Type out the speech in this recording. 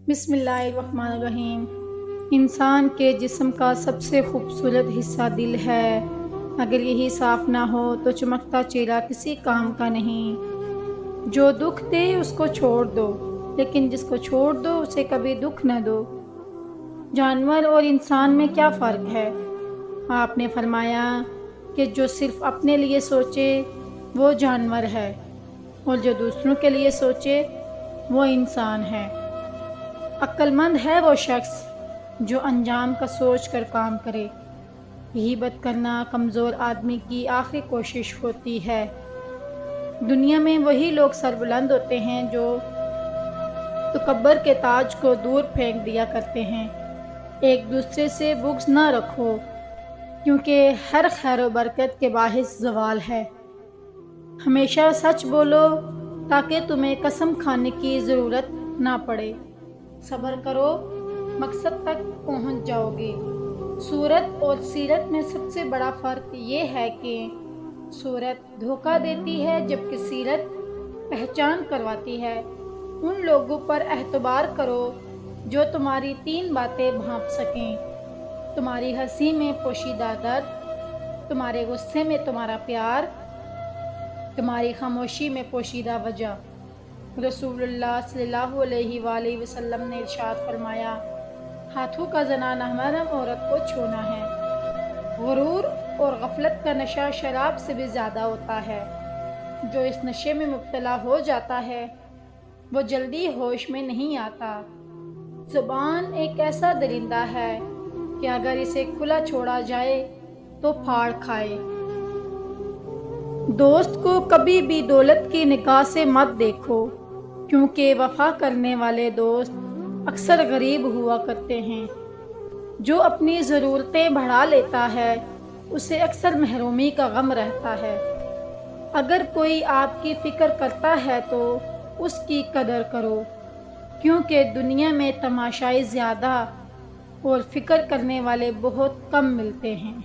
بسم اللہ الرحمن الرحیم۔ انسان کے جسم کا سب سے خوبصورت حصہ دل ہے۔ اگر یہی صاف نہ ہو تو چمکتا چہرہ کسی کام کا نہیں۔ جو دکھ دے اس کو چھوڑ دو، لیکن جس کو چھوڑ دو اسے کبھی دکھ نہ دو۔ جانور اور انسان میں کیا فرق ہے؟ آپ نے فرمایا کہ جو صرف اپنے لیے سوچے وہ جانور ہے، اور جو دوسروں کے لیے سوچے وہ انسان ہے۔ عقل مند ہے وہ شخص جو انجام کا سوچ کر کام کرے۔ غیبت کرنا کمزور آدمی کی آخری کوشش ہوتی ہے۔ دنیا میں وہی لوگ سربلند ہوتے ہیں جو تکبر کے تاج کو دور پھینک دیا کرتے ہیں۔ ایک دوسرے سے بغض نہ رکھو، کیونکہ ہر خیر و برکت کے باعث زوال ہے۔ ہمیشہ سچ بولو تاکہ تمہیں قسم کھانے کی ضرورت نہ پڑے۔ صبر کرو، مقصد تک پہنچ جاؤ گے۔ صورت اور سیرت میں سب سے بڑا فرق یہ ہے کہ صورت دھوکہ دیتی ہے جبکہ سیرت پہچان کرواتی ہے۔ ان لوگوں پر اعتبار کرو جو تمہاری 3 باتیں بھانپ سکیں: تمہاری ہنسی میں پوشیدہ درد، تمہارے غصے میں تمہارا پیار، تمہاری خاموشی میں پوشیدہ وجہ۔ رسول اللہ صلی اللہ علیہ وآلہ وسلم نے ارشاد فرمایا، ہاتھوں کا زنا نامحرم عورت کو چھونا ہے۔ غرور اور غفلت کا نشہ شراب سے بھی زیادہ ہوتا ہے۔ جو اس نشے میں مبتلا ہو جاتا ہے وہ جلدی ہوش میں نہیں آتا۔ زبان ایک ایسا درندہ ہے کہ اگر اسے کھلا چھوڑا جائے تو پھاڑ کھائے۔ دوست کو کبھی بھی دولت کی نگاہ سے مت دیکھو، کیونکہ وفا کرنے والے دوست اکثر غریب ہوا کرتے ہیں۔ جو اپنی ضرورتیں بڑھا لیتا ہے اسے اکثر محرومی کا غم رہتا ہے۔ اگر کوئی آپ کی فکر کرتا ہے تو اس کی قدر کرو، کیونکہ دنیا میں تماشائی زیادہ اور فکر کرنے والے بہت کم ملتے ہیں۔